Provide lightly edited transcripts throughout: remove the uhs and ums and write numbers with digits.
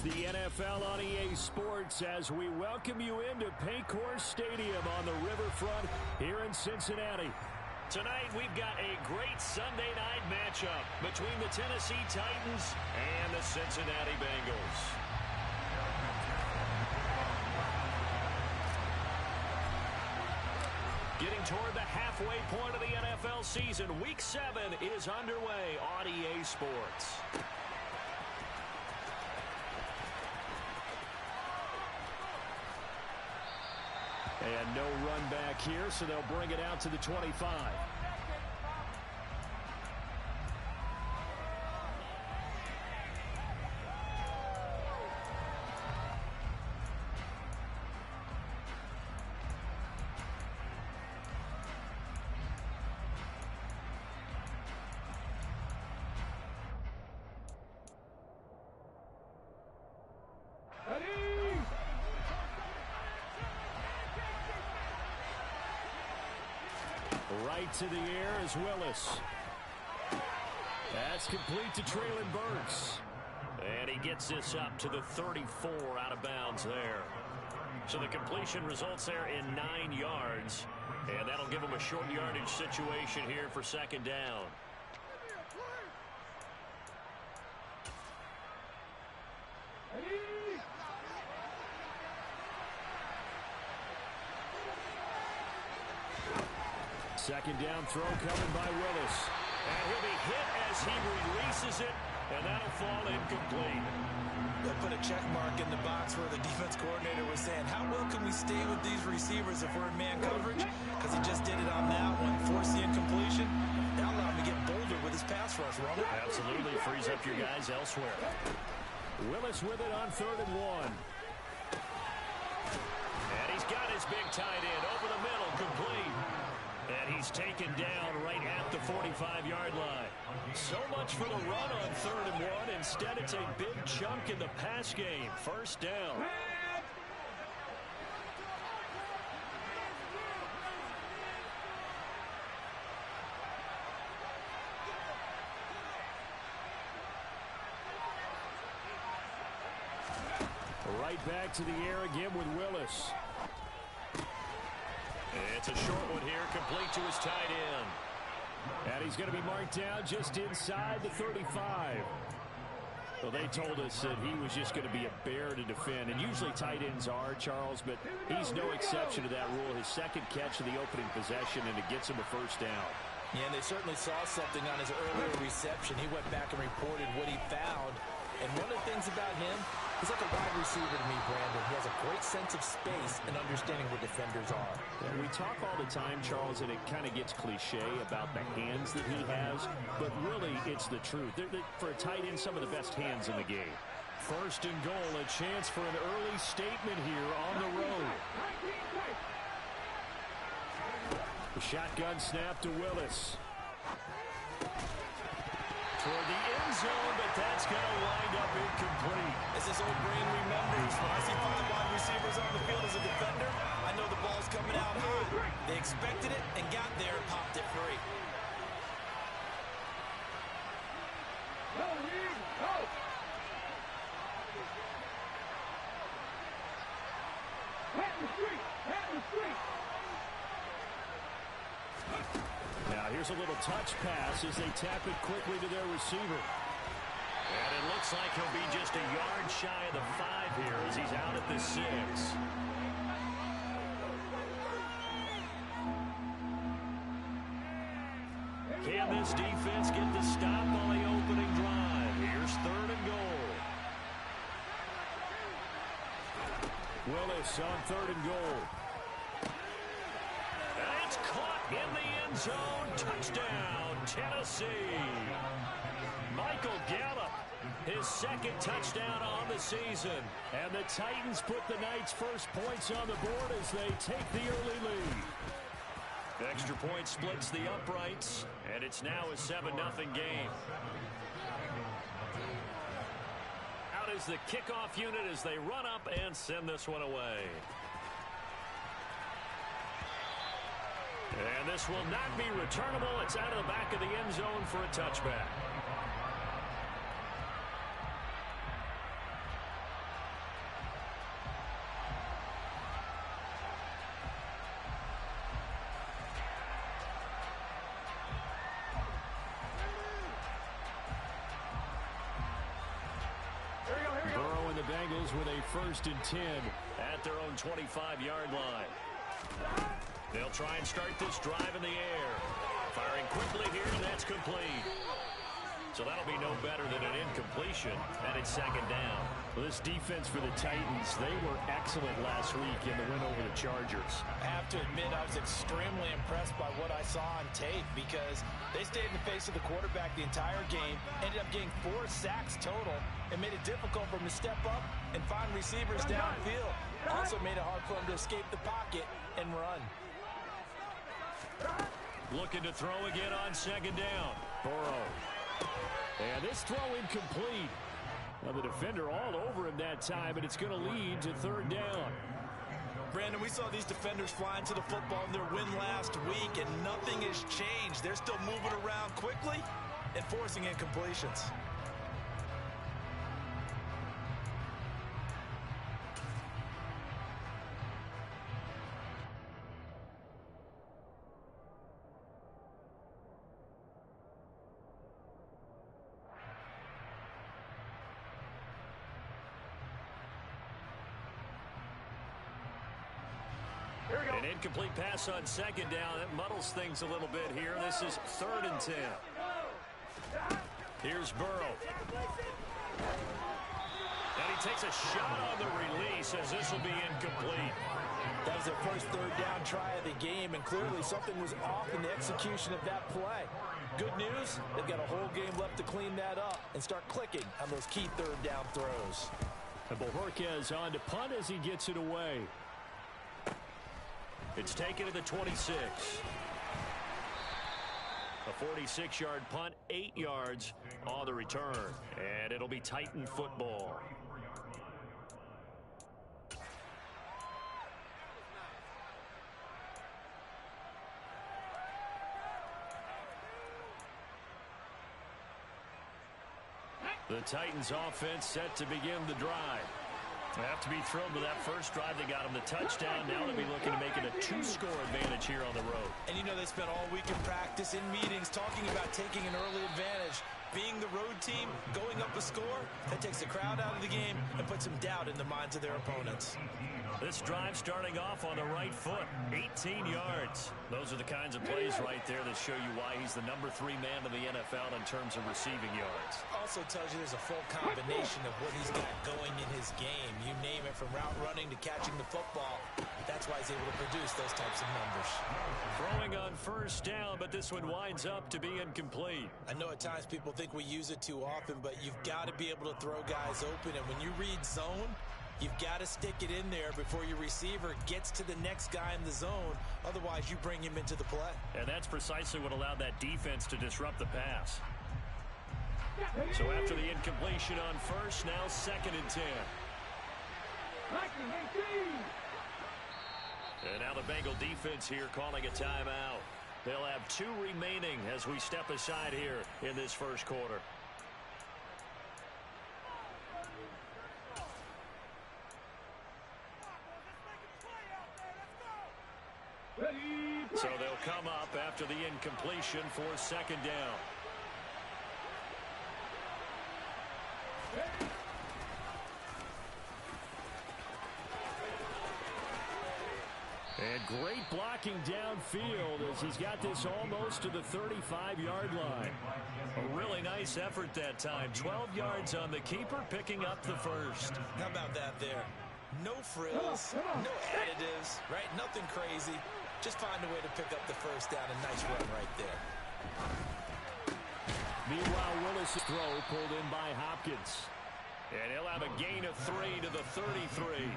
the NFL on EA Sports as we welcome you into Paycor Stadium on the riverfront here in Cincinnati. Tonight, we've got a great Sunday night matchup between the Tennessee Titans and the Cincinnati Bengals. Getting toward the halfway point of the NFL season, Week 7 is underway on EA Sports. And no run back here, so they'll bring it out to the 25. Right to the air is Willis. That's complete to Treylon Burks. And he gets this up to the 34 out of bounds there. So the completion results there in 9 yards. And that'll give him a short yardage situation here for second down. Second down throw coming by Willis. And he'll be hit as he releases it, and that'll fall incomplete. They'll put a check mark in the box where the defense coordinator was saying, how well can we stay with these receivers if we're in man coverage? Because he just did it on that one, forced the incompletion. That allowed him to get bolder with his pass rush, Roman. Absolutely, frees up your guys elsewhere. Willis with it on 3rd and 1. And he's got his big tight end over the middle, complete. And he's taken down right at the 45-yard line. So much for the run on 3rd and 1. Instead, it's a big chunk in the pass game. First down. Right back to the air again with Willis. It's a short one here, complete to his tight end. And he's going to be marked down just inside the 35. Well, they told us that he was just going to be a bear to defend. And usually tight ends are, Charles, but he's no exception to that rule. His second catch of the opening possession, and it gets him a first down. Yeah, and they certainly saw something on his earlier reception. He went back and reported what he found. And one of the things about him, he's like a wide receiver to me, Brandon. He has a great sense of space and understanding where defenders are. Yeah, we talk all the time, Charles, and it kind of gets cliche about the hands that he has, but really it's the truth. For a tight end, some of the best hands in the game. First and goal, a chance for an early statement here on the road. The shotgun snap to Willis. Toward the end zone, but that's going to wind up incomplete. As this old brain remembers, when I see 5 wide receivers on the field as a defender, I know the ball's coming out high. They expected it and got there and popped it free. Now here's a little touch pass as they tap it quickly to their receiver. And it looks like he'll be just a yard shy of the 5 here as he's out at the 6. Can this defense get the stop on the opening drive? Here's 3rd and goal. Willis on 3rd and goal. And it's caught in the end zone. Touchdown, Tennessee. Michael Gallup, his 2nd touchdown on the season. And the Titans put the Knights' first points on the board as they take the early lead. Extra point splits the uprights, and it's now a 7-0 game. Out is the kickoff unit as they run up and send this one away. And this will not be returnable. It's out of the back of the end zone for a touchback. Bengals with a 1st and 10. At their own 25-yard line. They'll try and start this drive in the air. Firing quickly here, and that's complete. So that'll be no better than an incompletion, and it's 2nd down. Well, this defense for the Titans, they were excellent last week in the win over the Chargers. I have to admit, I was extremely impressed by what I saw on tape because they stayed in the face of the quarterback the entire game, ended up getting 4 sacks total, and made it difficult for him to step up and find receivers downfield. Also made it hard for him to escape the pocket and run. Looking to throw again on 2nd down. Burrow. And this throw incomplete. Now the defender all over him that time, and it's going to lead to 3rd down. Brandon, we saw these defenders flying to the football in their win last week, and nothing has changed. They're still moving around quickly and forcing incompletions. An incomplete pass on 2nd down. That muddles things a little bit here. This is 3rd and 10. Here's Burrow. And he takes a shot on the release as this will be incomplete. That was their first 3rd down try of the game, and clearly something was off in the execution of that play. Good news, they've got a whole game left to clean that up and start clicking on those key 3rd down throws. And Bojorquez on to punt as he gets it away. It's taken to the 26. A 46-yard punt, 8 yards on the return. And it'll be Titan football. The Titans offense set to begin the drive. They have to be thrilled with that first drive. They got them the touchdown. Now they'll be looking to make it a 2-score advantage here on the road. And you know, they spent all week in practice, in meetings, talking about taking an early advantage. Being the road team, going up a score, that takes the crowd out of the game and puts some doubt in the minds of their opponents. This drive starting off on the right foot, 18 yards. Those are the kinds of plays right there that show you why he's the number 3 man in the NFL in terms of receiving yards. Also tells you there's a full combination of what he's got going in his game. You name it, from route running to catching the football. That's why he's able to produce those types of numbers. Throwing on 1st down, but this one winds up to be incomplete. I know at times people think we use it too often, but you've got to be able to throw guys open. And when you read zone, you've got to stick it in there before your receiver gets to the next guy in the zone. Otherwise, you bring him into the play. And that's precisely what allowed that defense to disrupt the pass. So after the incompletion on 1st, now 2nd and 10. And now the Bengal defense here calling a timeout. They'll have 2 remaining as we step aside here in this first quarter. So they'll come up after the incompletion for 2nd down. And great blocking downfield as he's got this almost to the 35-yard line. A really nice effort that time. 12 yards on the keeper, picking up the first. How about that there? No frills, no additives, right? Nothing crazy. Just find a way to pick up the first down. A nice run right there. Meanwhile, Willis' throw pulled in by Hopkins. And he'll have a gain of 3 to the 33.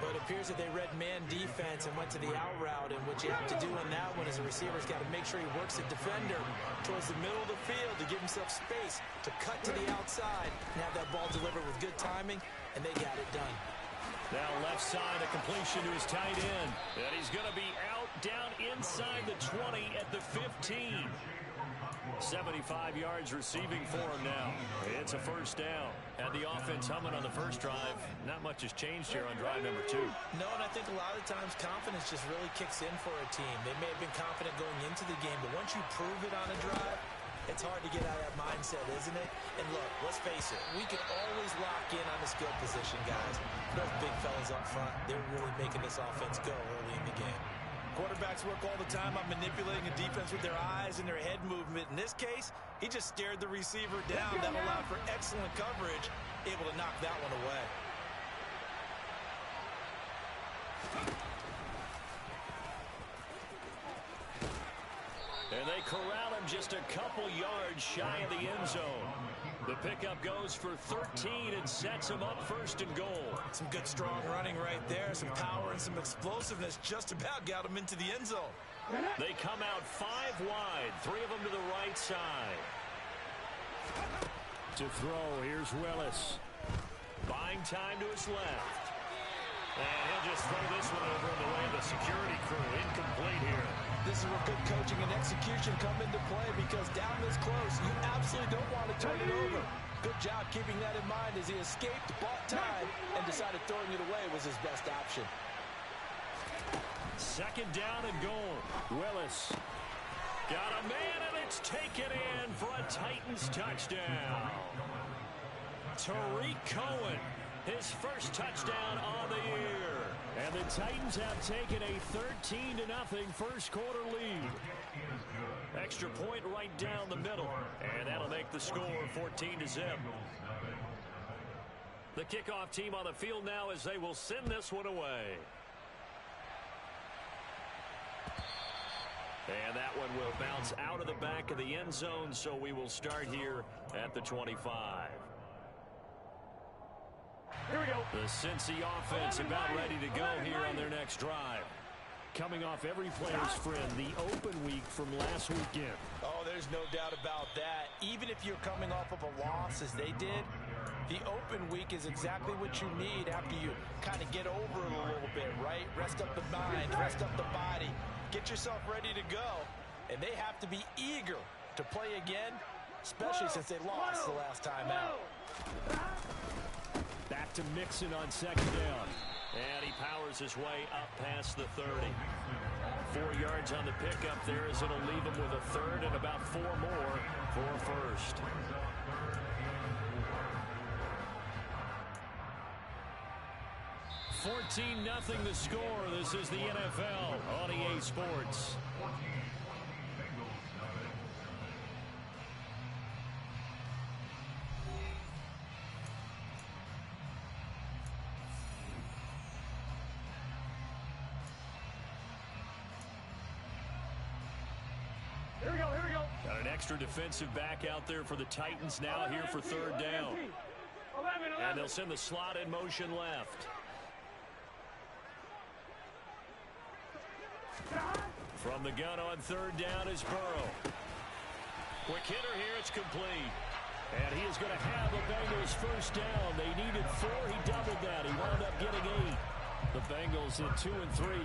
But it appears that they read man defense and went to the out route. And what you have to do on that one is a receiver's got to make sure he works the defender towards the middle of the field to give himself space to cut to the outside and have that ball delivered with good timing, and they got it done. Now left side, a completion to his tight end. And he's going to be out down inside the 20 at the 15. 75 yards receiving for him now. It's a first down. And the offense humming on the first drive. Not much has changed here on drive number 2. No, and I think a lot of times confidence just really kicks in for a team. They may have been confident going into the game, but once you prove it on a drive, It's hard to get out of that mindset, isn't it? And look, let's face it, we can always lock in on the skill position, guys. Those big fellas up front, they're really making this offense go early in the game. Quarterbacks work all the time on manipulating a defense with their eyes and their head movement. In this case, he just stared the receiver down. That allowed for excellent coverage, able to knock that one away. And they corral him just a couple yards shy of the end zone. The pickup goes for 13 and sets him up first and goal. Some good strong running right there. Some power and some explosiveness just about got him into the end zone. They come out 5 wide. 3 of them to the right side. To throw, here's Willis. Buying time to his left. And he'll just throw this one over in the way of the security crew. Incomplete here. This is where good coaching and execution come into play, because down this close, you absolutely don't want to turn it over. Good job keeping that in mind as he escaped, bought time, and decided throwing it away was his best option. Second down and goal. Willis. Got a man, and it's taken in for a Titans touchdown. Tariq Cohen, his first touchdown on the year. And the Titans have taken a 13-0 first quarter lead. Extra point right down the middle. And that'll make the score 14-0. The kickoff team on the field now as they will send this one away. And that one will bounce out of the back of the end zone, so we will start here at the 25. Here we go. The Cincy offense about ready to go here on their next drive. Coming off every player's friend, the open week from last weekend. Oh, there's no doubt about that. Even if you're coming off of a loss as they did, the open week is exactly what you need after you kind of get over it a little bit, right? Rest up the mind, rest up the body, get yourself ready to go. And they have to be eager to play again, especially since they lost the last time out. Back to Mixon on second down. And he powers his way up past the 30. 4 yards on the pickup there as it'll leave him with a third and about 4 more for first. $14-0 the score. This is the NFL on EA Sports. Got an extra defensive back out there for the Titans now here for third down. And they'll send the slot in motion left. From the gun on third down is Burrow. Quick hitter here, it's complete. And he is going to have the Bengals first down. They needed 4, he doubled that. He wound up getting 8. The Bengals at 2-3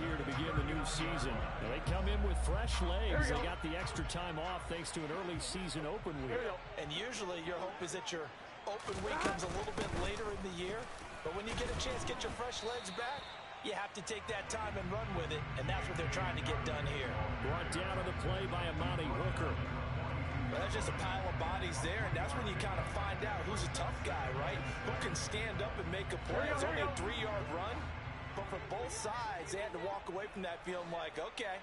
here to begin the new season. And they come in with fresh legs. They got the extra time off thanks to an early season open week. And usually your hope is that your open week comes a little bit later in the year. But when you get a chance to get your fresh legs back, you have to take that time and run with it. And that's what they're trying to get done here. Brought down on the play by Amani Hooker. Well, that's just a pile of bodies there, and that's when you kind of find out who's a tough guy, right? Who can stand up and make a play. It's only a 3-yard run. But for both sides, they had to walk away from that feeling like, okay,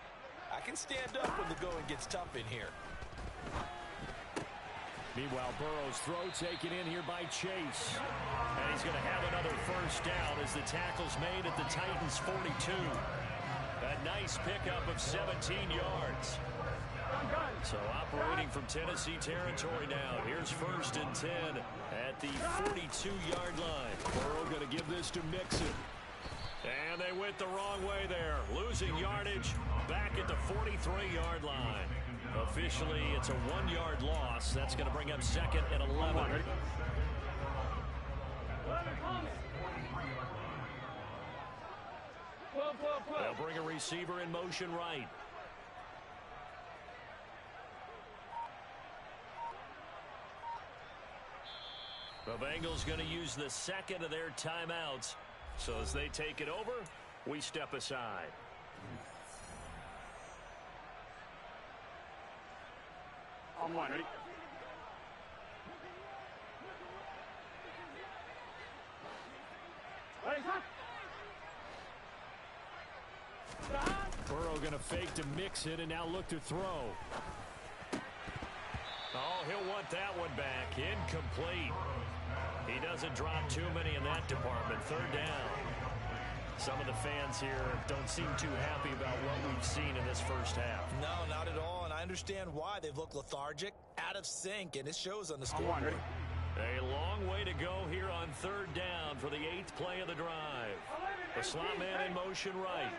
I can stand up when the going gets tough in here. Meanwhile, Burrow's throw taken in here by Chase. And he's going to have another first down as the tackle's made at the Titans' 42. A nice pickup of 17 yards. So operating from Tennessee territory now. Here's first and 10 at the 42-yard line. Burrow going to give this to Mixon. And they went the wrong way there. Losing yardage back at the 43-yard line. Officially, it's a 1-yard loss. That's going to bring up second and 11. They'll bring a receiver in motion right. The Bengals going to use the second of their timeouts. So as they take it over, we step aside. I'm ready. Burrow going to fake to mix it and now look to throw. Oh, he'll want that one back. Incomplete. He doesn't drop too many in that department. Third down. Some of the fans here don't seem too happy about what we've seen in this first half. No, not at all, and I understand why. They've looked lethargic, out of sync, and it shows on the scoreboard. A long way to go here on third down for the 8th play of the drive. The slot man in motion right.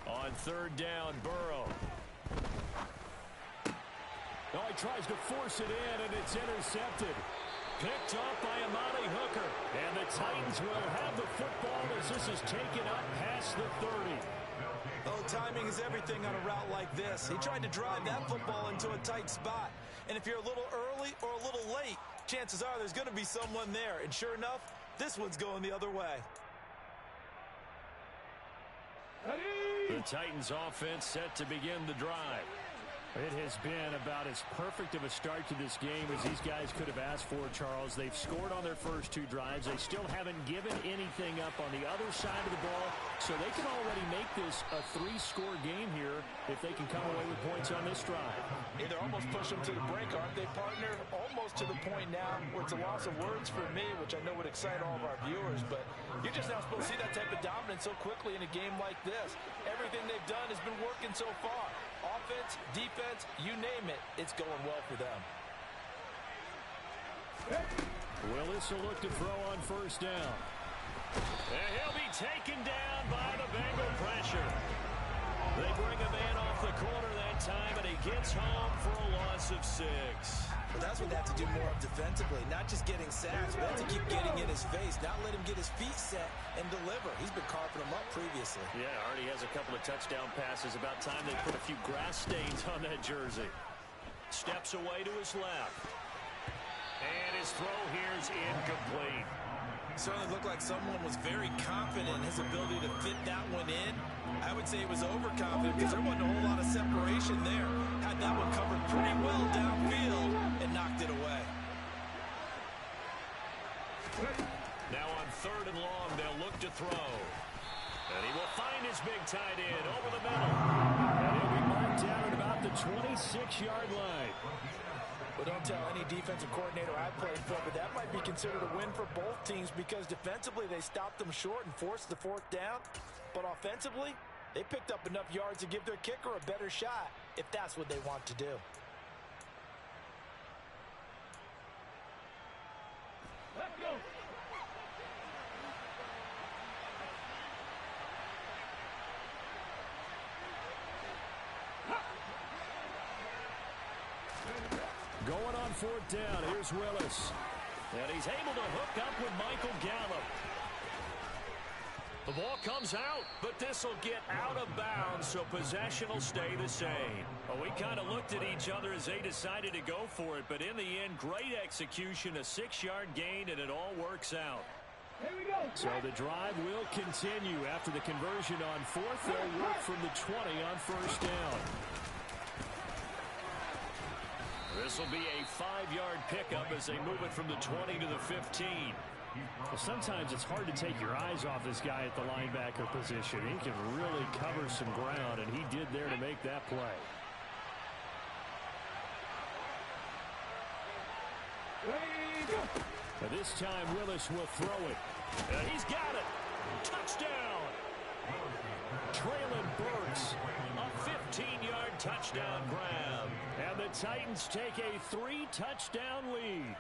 On third down, Burrow. Oh, he tries to force it in, and it's intercepted. Picked up by Amani Hooker. And the Titans will have the football as this is taken up past the 30. Oh, timing is everything on a route like this. He tried to drive that football into a tight spot. And if you're a little early or a little late, chances are there's going to be someone there. And sure enough, this one's going the other way. The Titans offense set to begin the drive. It has been about as perfect of a start to this game as these guys could have asked for, Charles. They've scored on their first 2 drives. They still haven't given anything up on the other side of the ball, so they can already make this a 3-score game here if they can come away with points on this drive. They're almost pushing them to the brink, aren't they, partner? Almost to the point now where it's a loss of words for me, which I know would excite all of our viewers, but you're just not supposed to see that type of dominance so quickly in a game like this. Everything they've done has been working so far. Offense, defense, you name it, it's going well for them. Willis will look to throw on first down. And he'll be taken down by the Bengal pressure. They bring a man off the corner that time, and he gets home for a loss of 6. Well, that's what they have to do more of defensively, not just getting sacks, but to keep getting in his face, not let him get his feet set and deliver. He's been carving them up previously. Yeah, already has a couple of touchdown passes. About time they put a few grass stains on that jersey. Steps away to his left. And his throw here is incomplete. Certainly looked like someone was very confident in his ability to fit that one in. I would say he was overconfident because there wasn't a whole lot of separation there. Had that one covered pretty well downfield and knocked it away. Now on third and long, they'll look to throw. And he will find his big tight end over the middle. And he'll be marked down at about the 26-yard line. Well, don't tell any defensive coordinator I've played for, but that might be considered a win for both teams because defensively they stopped them short and forced the 4th down. But offensively, they picked up enough yards to give their kicker a better shot if that's what they want to do. Let's go. Going on 4th down, here's Willis. And he's able to hook up with Michael Gallup. The ball comes out, but this will get out of bounds, so possession will stay the same. Well, we kind of looked at each other as they decided to go for it, but in the end, great execution, a 6-yard gain, and it all works out. Here we go. So the drive will continue after the conversion on 4th. They'll work from the 20 on first down. This will be a 5-yard pickup as they move it from the 20 to the 15. Well, sometimes it's hard to take your eyes off this guy at the linebacker position. He can really cover some ground, and he did there to make that play. Now this time, Willis will throw it. And he's got it. Touchdown. Traylon Burks. A 15-yard touchdown grab. And the Titans take a 3-touchdown lead.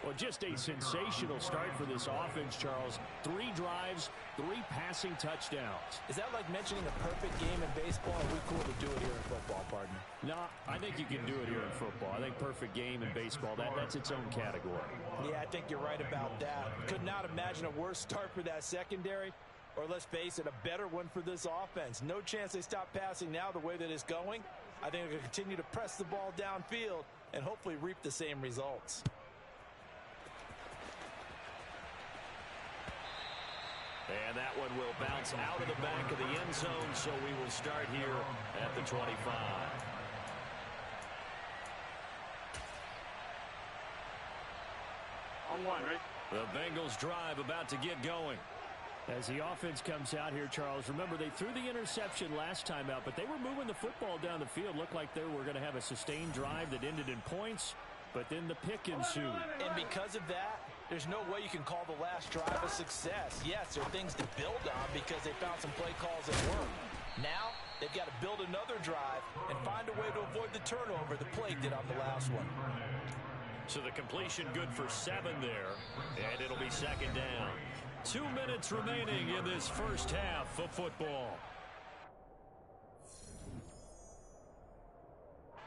Well, just a sensational start for this offense, Charles. 3 drives, 3 passing touchdowns. Is that like mentioning a perfect game in baseball? Are we cool to do it here in football, partner? No, I think you can do it here in football. I think perfect game in baseball, that's its own category. Yeah, I think you're right about that. Could not imagine a worse start for that secondary, or let's face it, a better one for this offense. No chance they stop passing now the way that it's going. I think they're going to continue to press the ball downfield and hopefully reap the same results. And that one will bounce out of the back of the end zone, so we will start here at the 25. 1, right? The Bengals drive about to get going. As the offense comes out here, Charles, remember they threw the interception last time out, but they were moving the football down the field. Looked like they were going to have a sustained drive that ended in points, but then the pick ensued. And because of that, there's no way you can call the last drive a success. Yes, there are things to build on because they found some play calls that work. Now, they've got to build another drive and find a way to avoid the turnover the play did on the last one. So the completion good for 7 there, and it'll be second down. 2 minutes remaining in this first half of football.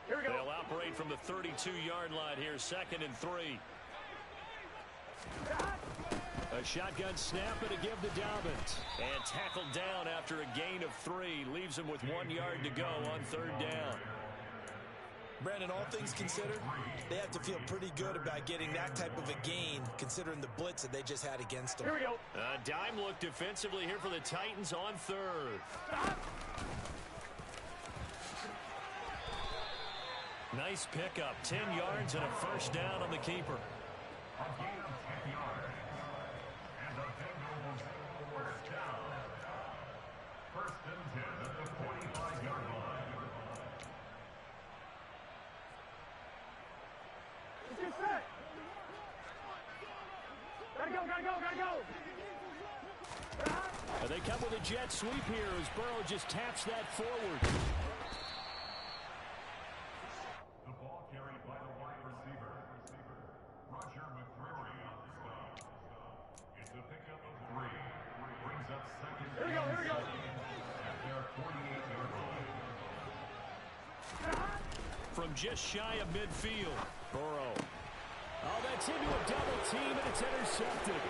Here we go. They'll operate from the 32-yard line here, 2nd and 3. A shotgun snap and a give to Dobbins. And tackled down after a gain of 3. Leaves him with 1 yard to go on 3rd down. Brandon, all things considered, they have to feel pretty good about getting that type of a gain, considering the blitz that they just had against them. Here we go. A dime look defensively here for the Titans on 3rd. Nice pickup, 10 yards and a first down on the keeper. Gotta go. And they come with a jet sweep here as Burrow just taps that forward. The ball carried by the wide receiver. Roger McCreary on the stop. It's a pickup of 3. Brings up second. Here we go. At their 48-yard line. From just shy of midfield, Burrow. Oh, that's into a double team, and it's intercepted.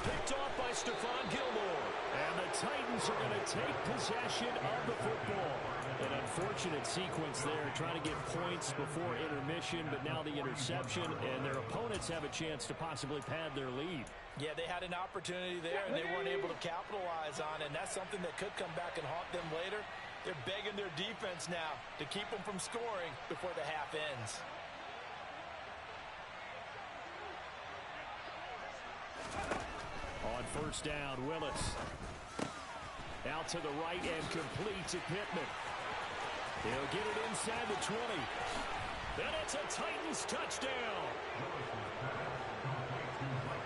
Picked off by Stephon Gilmore. And the Titans are going to take possession of the football. An unfortunate sequence there, trying to get points before intermission, but now the interception, and their opponents have a chance to possibly pad their lead. Yeah, they had an opportunity there, and they weren't able to capitalize on it, and that's something that could come back and haunt them later. They're begging their defense now to keep them from scoring before the half ends. On first down, Willis. Out to the right and complete to Pittman. He'll get it inside the 20. And it's a Titans touchdown.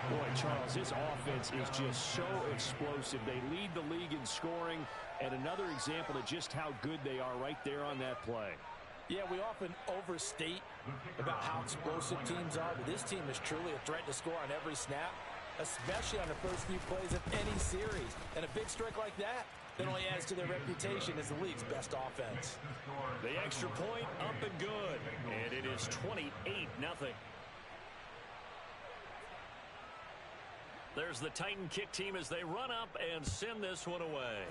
Boy, Charles, this offense is just so explosive. They lead the league in scoring, and another example of just how good they are right there on that play. Yeah, we often overstate about how explosive teams are, but this team is truly a threat to score on every snap, especially on the first few plays of any series. And a big strike like that only adds to their reputation as the league's best offense. The extra point up and good. And it is 28-0. There's the Titan kick team as they run up and send this one away.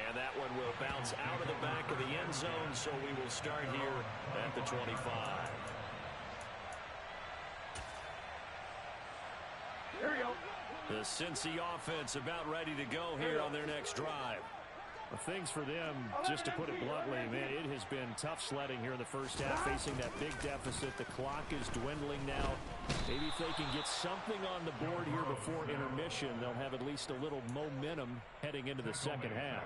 And that one will bounce out of the back of the end zone, so we will start here at the 25. Here we go. The Cincy offense about ready to go here on their next drive. Well, things for them, just to put it bluntly, man, it has been tough sledding here in the first half, facing that big deficit. The clock is dwindling now. Maybe if they can get something on the board here before intermission, they'll have at least a little momentum heading into the second half.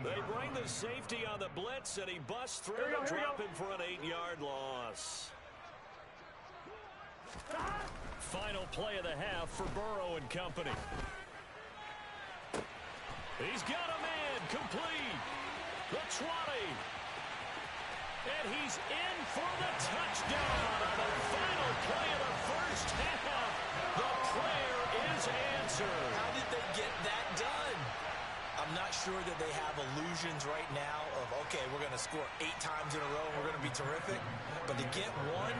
They bring the safety on the blitz, and he busts through to drop him for an 8-yard loss. Final play of the half for Burrow and company. He's got a man complete. The 20. And he's in for the touchdown on the final play of the first half. The prayer is answered. How did they get that done? I'm not sure that they have illusions right now of, okay, we're going to score 8 times in a row and we're going to be terrific. But to get one,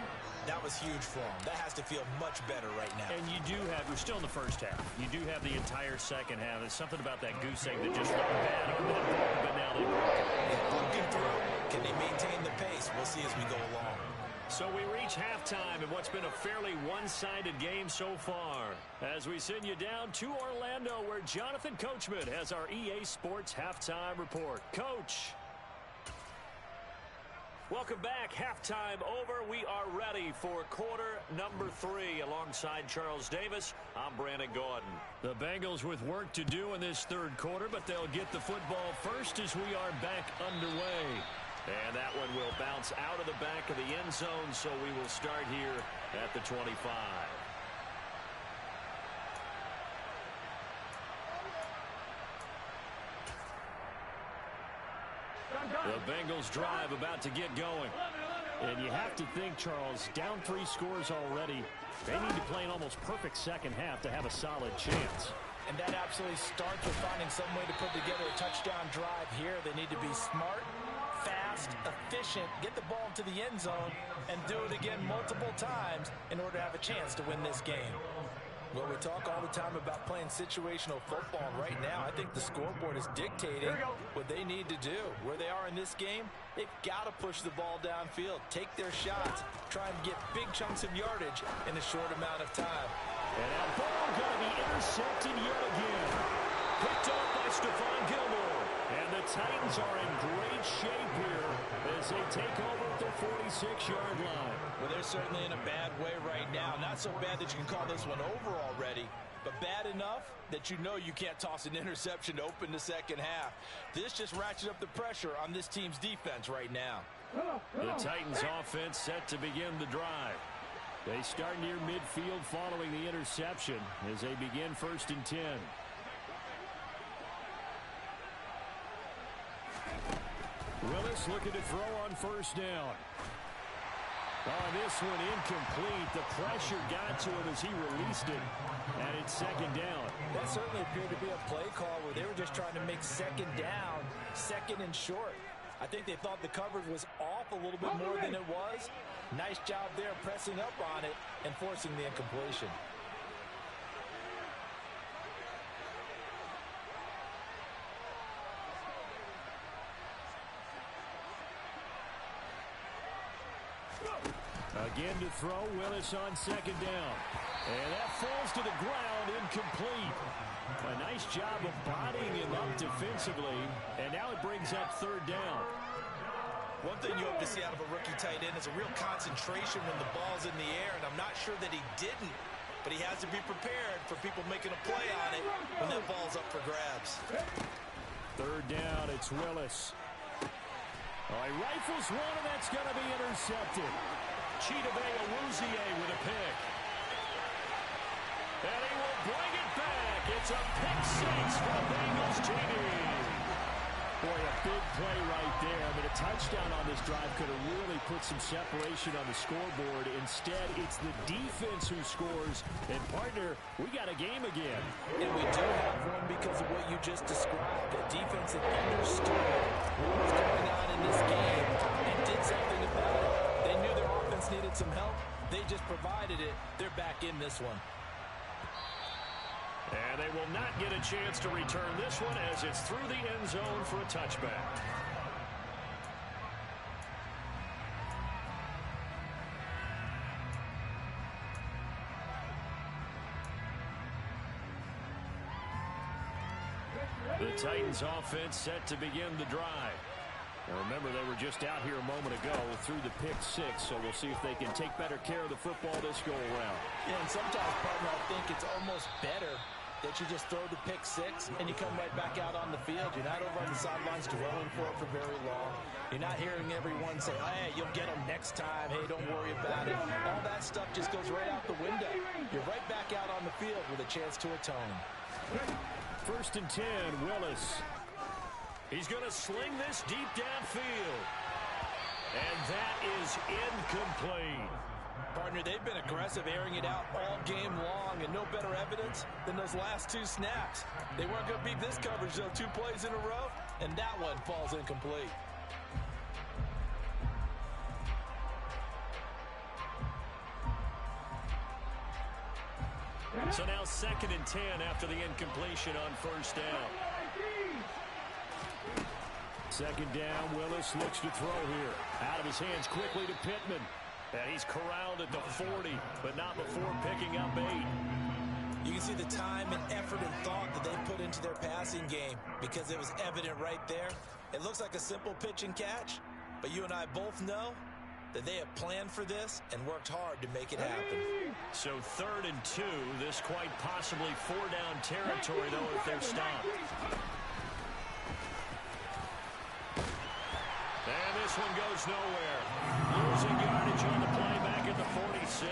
that was huge for them. That has to feel much better right now. And you do have, we're still in the first half. You do have the entire second half. There's something about that goose egg that just looked bad on that ball, but now they broke it. Yeah, looking through. Can they maintain the pace? We'll see as we go along. So we reach halftime in what's been a fairly one-sided game so far. As we send you down to Orlando, where Jonathan Coachman has our EA Sports Halftime Report. Coach. Welcome back. Halftime over. We are ready for quarter number 3. Alongside Charles Davis, I'm Brandon Gaudin. The Bengals with work to do in this third quarter, but they'll get the football first as we are back underway. And that one will bounce out of the back of the end zone, so we will start here at the 25. The Bengals drive about to get going. And you have to think, Charles, down 3 scores already. They need to play an almost perfect second half to have a solid chance. And that absolutely starts with finding some way to put together a touchdown drive here. They need to be smart, fast, efficient, get the ball to the end zone, and do it again multiple times in order to have a chance to win this game. Well, we talk all the time about playing situational football, and right now I think the scoreboard is dictating what they need to do. Where they are in this game, they've got to push the ball downfield, take their shots, try and get big chunks of yardage in a short amount of time. And that ball going to be intercepted yet again. Picked up by Stephon Gilmore. And the Titans are in great shape here as they take over at the 46-yard line. Well, they're certainly in a bad way right now. Not so bad that you can call this one over already, but bad enough that you know you can't toss an interception to open the second half. This just ratchets up the pressure on this team's defense right now. The Titans offense set to begin the drive. They start near midfield following the interception as they begin 1st and 10. Willis looking to throw on 1st down. Oh, this one incomplete. The pressure got to him as he released it, and it's 2nd down. That certainly appeared to be a play call where they were just trying to make 2nd down, 2nd and short. I think they thought the coverage was off a little bit more than it was. Nice job there pressing up on it and forcing the incompletion. Again to throw, Willis on 2nd down. And that falls to the ground, incomplete. A nice job of bodying him up defensively, and now it brings up 3rd down. One thing you hope to see out of a rookie tight end is a real concentration when the ball's in the air, and I'm not sure that he didn't, but he has to be prepared for people making a play on it when that ball's up for grabs. 3rd down, it's Willis. Oh, he rifles one, and that's going to be intercepted. Chidobe Awuzie with a pick. And he will bring it back. It's a pick 6 for Bengals TV. Boy, a big play right there. I mean, a touchdown on this drive could have really put some separation on the scoreboard. Instead, it's the defense who scores. And, partner, we got a game again. And we do have one because of what you just described. The defense that understood what was going on in this game and did something about it. They knew their offense needed some help. They just provided it. They're back in this one. And they will not get a chance to return this one as it's through the end zone for a touchback. The Titans offense set to begin the drive. Now remember, they were just out here a moment ago through the pick 6, so we'll see if they can take better care of the football this go around. Yeah, and sometimes, partner, I think it's almost better that you just throw the pick 6 and you come right back out on the field. You're not over on the sidelines dwelling for it for very long. You're not hearing everyone say, hey, you'll get them next time. Hey, don't worry about it. All that stuff just goes right out the window. You're right back out on the field with a chance to atone. 1st and 10, Willis. He's going to sling this deep downfield. And that is incomplete. Partner, they've been aggressive, airing it out all game long, and no better evidence than those last 2 snaps. They weren't going to beat this coverage, though, 2 plays in a row, and that one falls incomplete. So now 2nd and 10 after the incompletion on 1st down. 2nd down, Willis looks to throw here. Out of his hands quickly to Pittman. And he's corralled at the 40, but not before picking up 8. You can see the time and effort and thought that they put into their passing game because it was evident right there. It looks like a simple pitch and catch, But you and I both know that they have planned for this and worked hard to make it happen. So 3rd and 2. This quite possibly 4-down territory, though, if they're stopped. And this one goes nowhere. Losing yardage on the play back at the 46.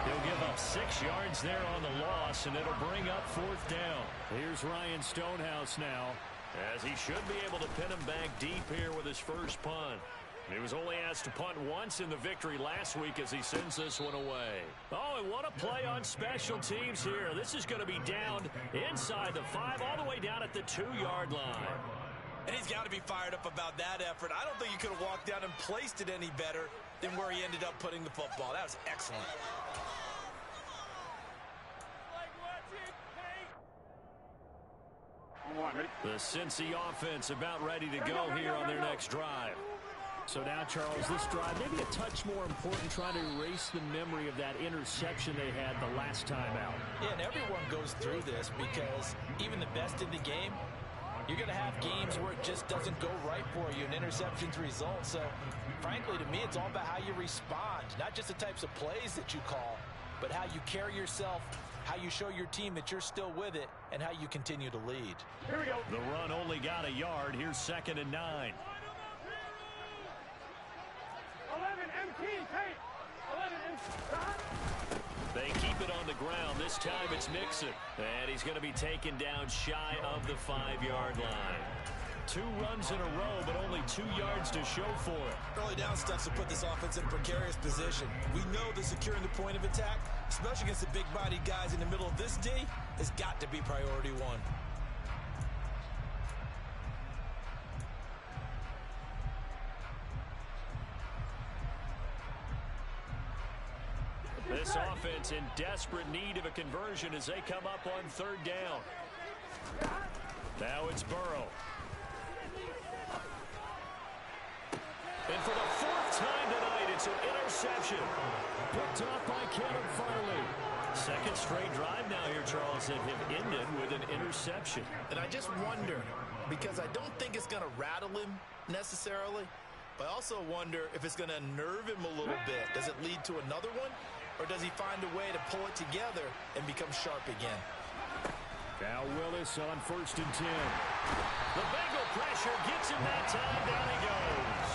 He'll give up 6 yards there on the loss, and it'll bring up 4th down. Here's Ryan Stonehouse now, as he should be able to pin him back deep here with his first punt. He was only asked to punt once in the victory last week as he sends this one away. Oh, and what a play on special teams here. This is going to be down inside the 5, all the way down at the 2-yard line. And he's got to be fired up about that effort. I don't think he could have walked down and placed it any better than where he ended up putting the football. That was excellent. The Cincy offense about ready to go here on their next drive. So now, Charles, this drive maybe a touch more important, trying to erase the memory of that interception they had the last time out. Yeah, and everyone goes through this because even the best in the game, you're going to have games where it just doesn't go right for you and interceptions result. So, frankly, to me, it's all about how you respond, not just the types of plays that you call, but how you carry yourself, how you show your team that you're still with it, and how you continue to lead. Here we go. The run only got a yard. Here's 2nd and 9. 11 MT, hey. 11 MT. They keep it on the ground. This time it's Mixon. And he's going to be taken down shy of the 5-yard line. 2 runs in a row, but only 2 yards to show for it. Early down stuff to put this offense in a precarious position. We know that securing the point of attack, especially against the big-bodied guys in the middle of this D, has got to be priority 1. This offense in desperate need of a conversion as they come up on 3rd down. Now it's Burrow. And for the 4th time tonight, it's an interception. Picked off by Caleb Farley. 2nd straight drive now here, Charles, that have ended with an interception. And I just wonder, because I don't think it's going to rattle him necessarily, but I also wonder if it's going to unnerve him a little bit. Does it lead to another one? Or does he find a way to pull it together and become sharp again? Now Willis on 1st and 10. The Bengal pressure gets him that time. Down he goes.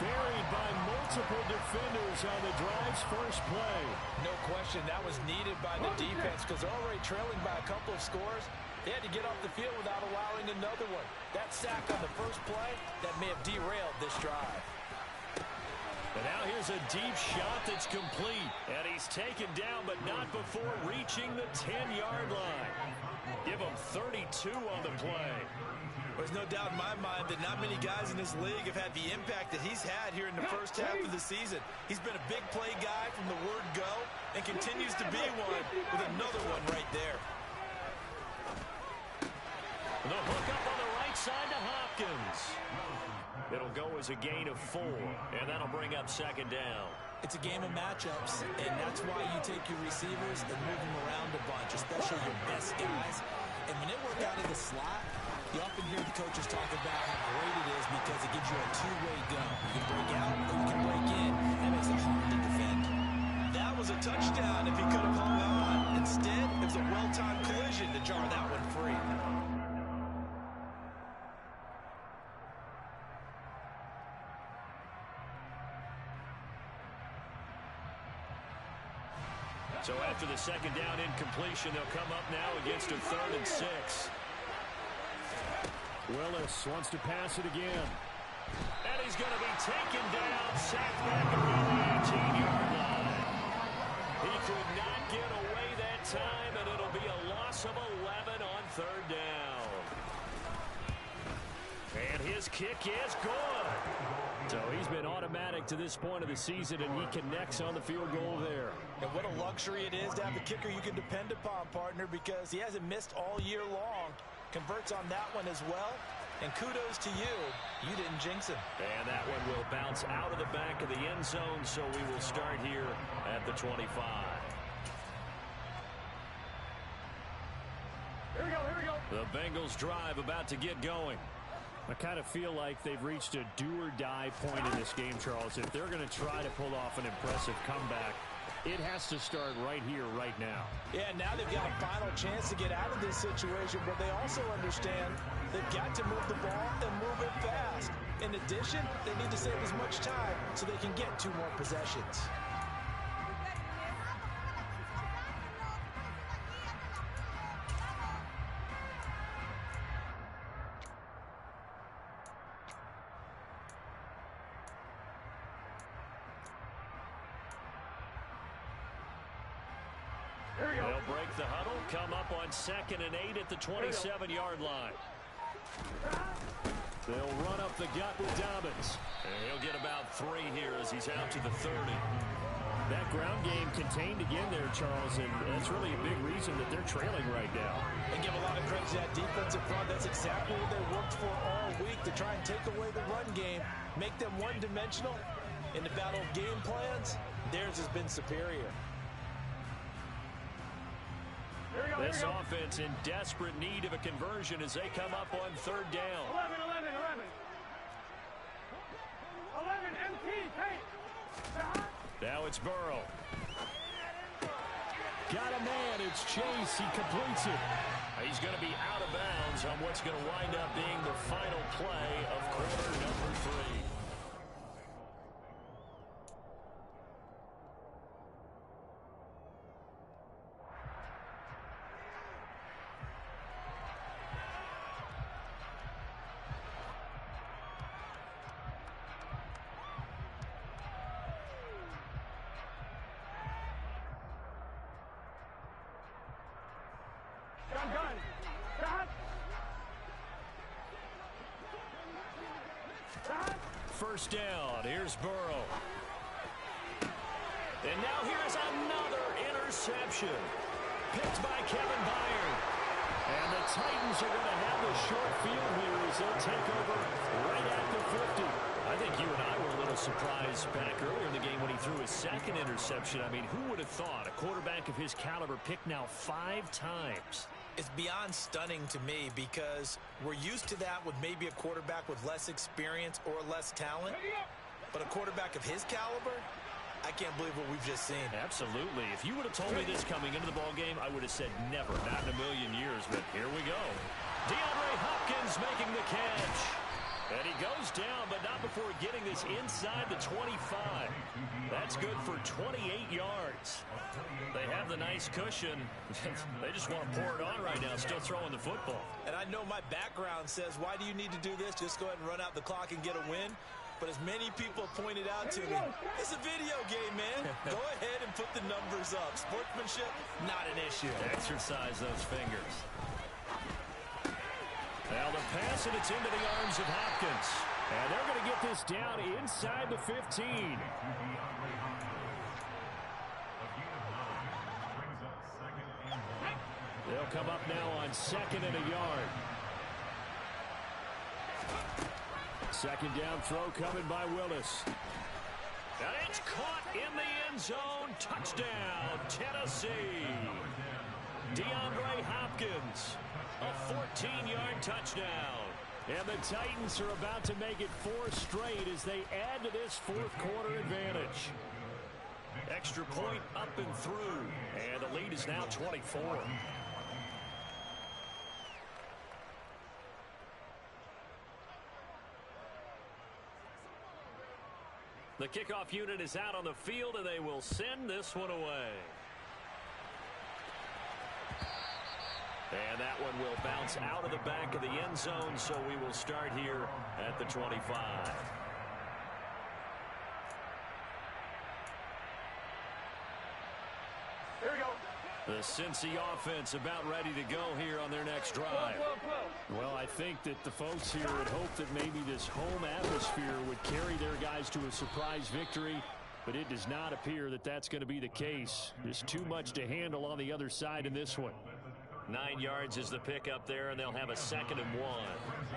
Buried by multiple defenders on the drive's first play. No question, that was needed by the defense because they're already trailing by a couple of scores. They had to get off the field without allowing another one. That sack on the first play, that may have derailed this drive. And now here's a deep shot that's complete. And he's taken down, but not before reaching the 10-yard line. Give him 32 on the play. There's no doubt in my mind that not many guys in this league have had the impact that he's had here in the first half of the season. He's been a big play guy from the word go and continues to be one with another one right there. The hook up on the right side to Hopkins. It'll go as a gain of 4, and that'll bring up 2nd down. It's a game of matchups, and that's why you take your receivers and move them around a bunch, especially your best guys. And when they work out of the slot, you often hear the coaches talk about how great it is because it gives you a two-way go. You can break out or you can break in. That makes it hard to defend. That was a touchdown if he could have hung on. Instead, it was a well-timed collision to jar that one free. So after the 2nd down incompletion, they'll come up now against a 3rd and 6. Willis wants to pass it again. And he's going to be taken down, sacked back around the 18-yard line. He could not get away that time, and it'll be a loss of 11 on 3rd down. And his kick is good. So he's been automatic to this point of the season, and he connects on the field goal there. And what a luxury it is to have a kicker you can depend upon, partner, because he hasn't missed all year long. Converts on that one as well. And kudos to you. You didn't jinx him. And that one will bounce out of the back of the end zone, so we will start here at the 25. Here we go, here we go. The Bengals drive about to get going. I kind of feel like they've reached a do-or-die point in this game, Charles. If they're going to try to pull off an impressive comeback, it has to start right here, right now. Yeah, now they've got a final chance to get out of this situation, but they also understand they've got to move the ball and move it fast. In addition, they need to save as much time so they can get 2 more possessions. They'll break the huddle, come up on 2nd and 8 at the 27-yard line. They'll run up the gut with Dobbins. And he'll get about 3 here as he's out to the 30. That ground game contained again there, Charles, and that's really a big reason that they're trailing right now. They give a lot of credit to that defensive front. That's exactly what they worked for all week, to try and take away the run game, make them one-dimensional. In the battle of game plans, theirs has been superior. This offense in desperate need of a conversion as they come up on 3rd down. 11, MT, take. Now it's Burrow. Got a man. It's Chase. He completes it. He's going to be out of bounds on what's going to wind up being the final play of quarter number 3. First down. Here's Burrow. And now here's another interception. Picked by Kevin Byard. And the Titans are going to have the short field here as they'll take over right at the 50. I think you and I were a little surprised back earlier in the game when he threw his 2nd interception. I mean, who would have thought a quarterback of his caliber picked now 5 times? It's beyond stunning to me because we're used to that with maybe a quarterback with less experience or less talent. But a quarterback of his caliber, I can't believe what we've just seen. Absolutely. If you would have told me this coming into the ballgame, I would have said never, not in a million years. But here we go. DeAndre Hopkins making the catch. And he goes down, but not before getting this inside the 25. That's good for 28 yards. They have the nice cushion. They just want to pour it on right now, still throwing the football. And I know my background says, why do you need to do this? Just go ahead and run out the clock and get a win. But as many people pointed out to me, it's a video game, man. Go ahead and put the numbers up. Sportsmanship, not an issue. Exercise those fingers. Now the pass, and it's into the arms of Hopkins. And they're going to get this down inside the 15. They'll come up now on 2nd and a yard. 2nd down throw coming by Willis. And it's caught in the end zone. Touchdown, Tennessee. DeAndre Hopkins. A 14-yard touchdown. And the Titans are about to make it 4 straight as they add to this 4th quarter advantage. Extra point up and through. And the lead is now 24. The kickoff unit is out on the field, and they will send this one away. And that one will bounce out of the back of the end zone, so we will start here at the 25. Here we go. The Cincy offense about ready to go here on their next drive. Well, I think that the folks here had hoped that maybe this home atmosphere would carry their guys to a surprise victory, but it does not appear that that's going to be the case. There's too much to handle on the other side in this one. 9 yards is the pickup there, and they'll have a 2nd and 1.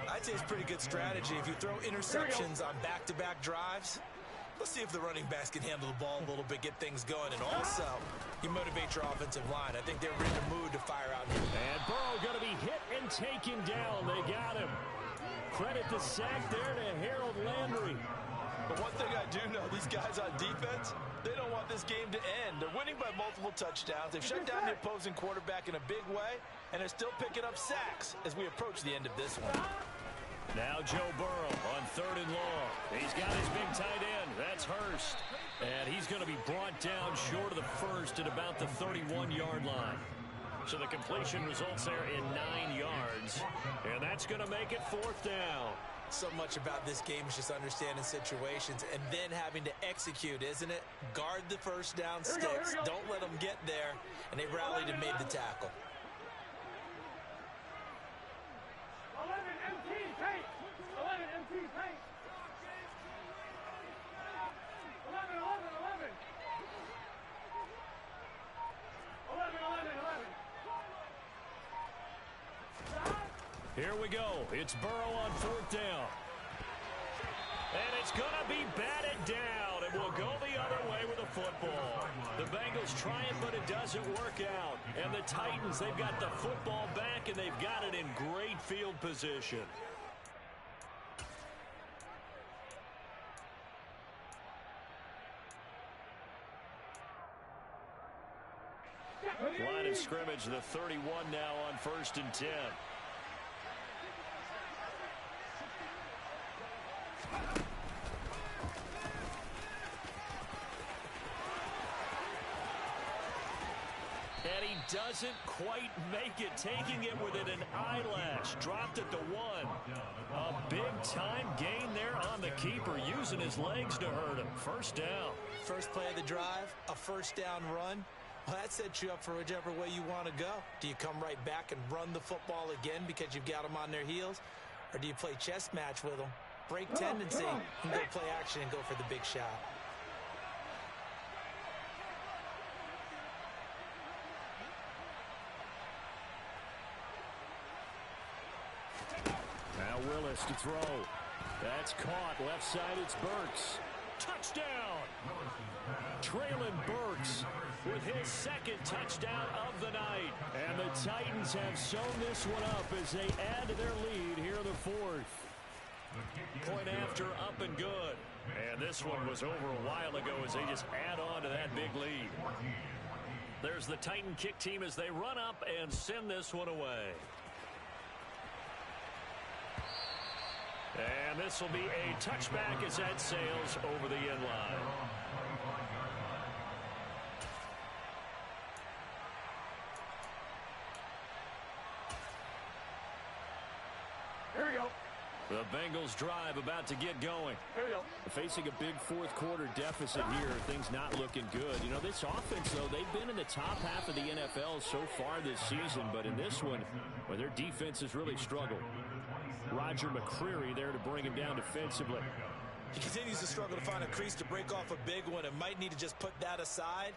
I'd say it's pretty good strategy. If you throw interceptions on back-to-back drives, let's see if the running backs can handle the ball a little bit, get things going, and also you motivate your offensive line. I think they're in the mood to fire out here. And Burrow going to be hit and taken down. They got him. Credit the sack there to Harold Landry. But one thing I do know, these guys on defense, they don't want this game to end. They're winning by multiple touchdowns. They've shut down the opposing quarterback in a big way, and they're still picking up sacks as we approach the end of this one. Now Joe Burrow on 3rd and long. He's got his big tight end. That's Hurst. And he's going to be brought down short of the first at about the 31-yard line. So the completion results there in 9 yards. And that's going to make it 4th down. So much about this game is just understanding situations and then having to execute, isn't it? Guard the first down sticks. Don't let them get there. And they rallied and made the tackle. 11 MT paint. 11 MT paint. 11, 11, 11. 11, 11, 11. Here we go. It's Burrow on 4th down. And it's going to be batted down, and we'll go the other way with the football. The Bengals try it, but it doesn't work out. And the Titans, they've got the football back, and they've got it in great field position. Line of scrimmage, the 31 now on 1st and 10. And he doesn't quite make it, taking it within an eyelash. Dropped at the 1. A big-time gain there on the keeper, using his legs to hurt him. 1st down. First play of the drive, a 1st down run. Well, that sets you up for whichever way you want to go. Do you come right back and run the football again because you've got them on their heels? Or do you play chess match with them, break tendency, and go play action and go for the big shot? Now Willis to throw. That's caught. Left side, it's Burks. Touchdown! Traylon Burks with his 2nd touchdown of the night. And the Titans have sewn this one up as they add to their lead here in the 4th. Point after, up and good. And this one was over a while ago as they just add on to that big lead. There's the Titan kick team as they run up and send this one away. And this will be a touchback as that sails over the end line. Here we go. The Bengals drive about to get going. Here we go. Facing a big 4th quarter deficit here, things not looking good. You know, this offense, though, they've been in the top half of the NFL so far this season, but in this one, well, their defense has really struggled. Roger McCreary there to bring him down defensively. He continues to struggle to find a crease to break off a big one and might need to just put that aside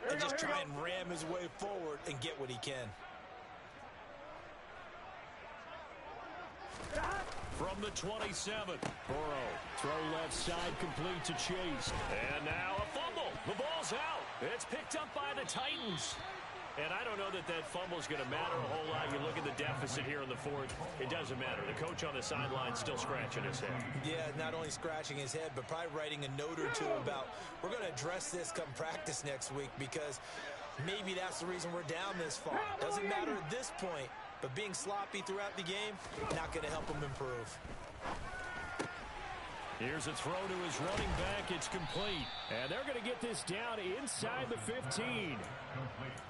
and just try and ram his way forward and get what he can. From the 27, Burrow, throw left side, complete to Chase. and now a fumble. The ball's out. It's picked up by the Titans. And I don't know that that fumble is going to matter a whole lot. You look at the deficit here in the 4th. It doesn't matter. The coach on the sideline still scratching his head. Yeah, not only scratching his head, but probably writing a note or two about, we're going to address this come practice next week because maybe that's the reason we're down this far. Doesn't matter at this point, but being sloppy throughout the game, not going to help him improve. Here's a throw to his running back. It's complete. And they're going to get this down inside the 15.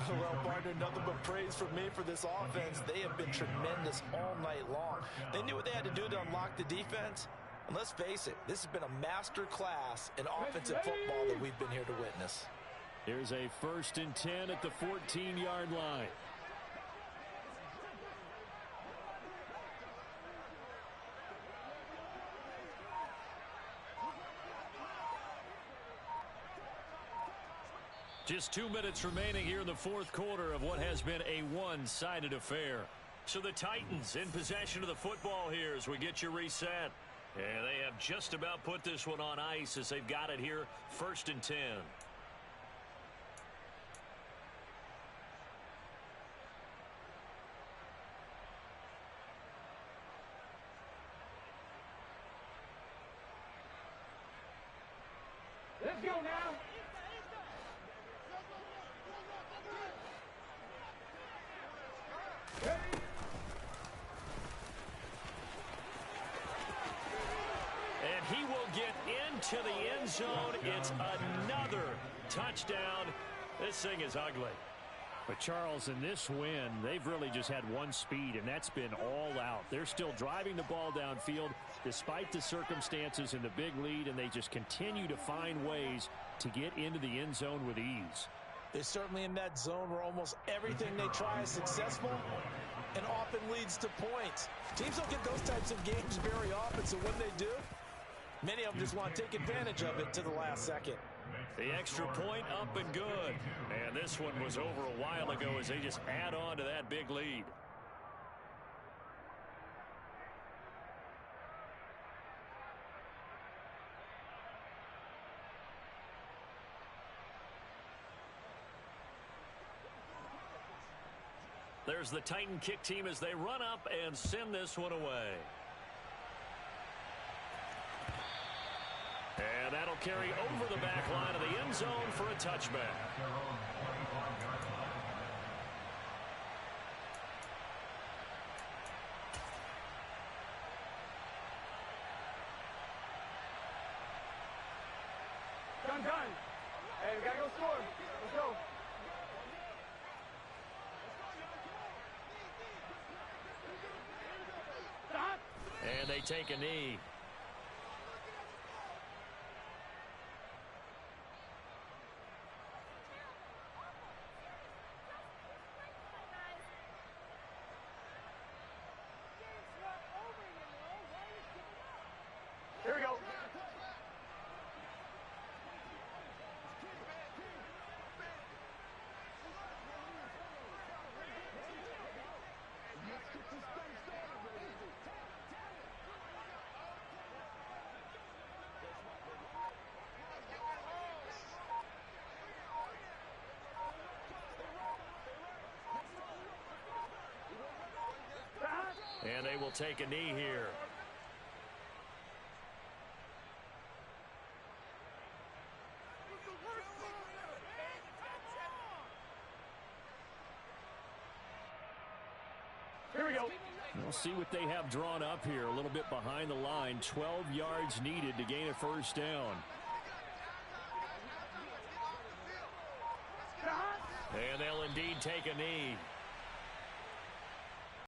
Well, partner, nothing but praise from me for this offense. They have been tremendous all night long. They knew what they had to do to unlock the defense. And let's face it, this has been a master class in offensive football that we've been here to witness. Here's a 1st and 10 at the 14-yard line. Just 2 minutes remaining here in the 4th quarter of what has been a one-sided affair. So the Titans in possession of the football here as we get you reset. And they have just about put this one on ice as they've got it here, 1st and 10. to the end zone. It's another touchdown. This thing is ugly. But, Charles, in this win, they've really just had one speed, and that's been all out. They're still driving the ball downfield despite the circumstances and the big lead, and they just continue to find ways to get into the end zone with ease. They're certainly in that zone where almost everything they try is successful and often leads to points. Teams don't get those types of games very often, so when they do, many of them just want to take advantage of it to the last second. The extra point up and good. And this one was over a while ago as they just add on to that big lead. There's the Titan kick team as they run up and send this one away. And that'll carry over the back line of the end zone for a touchback. Done. Hey, we gotta go score. Let's go. Stop. And they take a knee. Here we go. And they will take a knee here. Here we go. We'll see what they have drawn up here. A little bit behind the line. 12 yards needed to gain a first down. And they'll indeed take a knee.